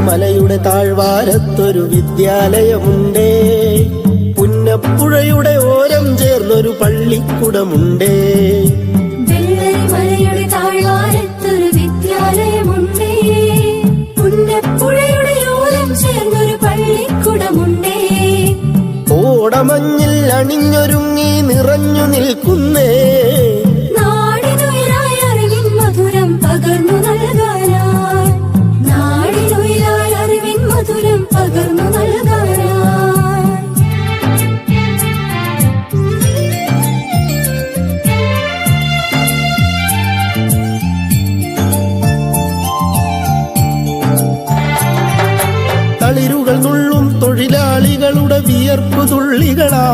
മലയുടെ താഴ്വാരത്തൊരു വിദ്യാലയമുണ്ടേ, പുന്നപ്പുഴയുടെ ഓരം ചേർന്നൊരു പള്ളിക്കുടമുണ്ടേ. മലയുടെ താഴ്വാരത്തൊരു വിദ്യാലയമുണ്ടേ, പുന്നപ്പുഴയുടെ ഓരം ചേർന്നൊരു പള്ളിക്കുടമുണ്ടേ. ഓടമഞ്ഞിൽ അണിഞ്ഞൊരുങ്ങി നിറഞ്ഞു നിൽക്കുന്നേ, നാടിനുയിരായി അറിവിൻ മധുരം പകർന്നു നൽകാനായി, നാടിനുയിരായി അറിവിൻ മധുരം പകർന്നു നൽകാനായി. തളിരുകൾ നുള്ളും തൊഴിലാളികളുടെ വിയർപ്പു തുള്ളികളാ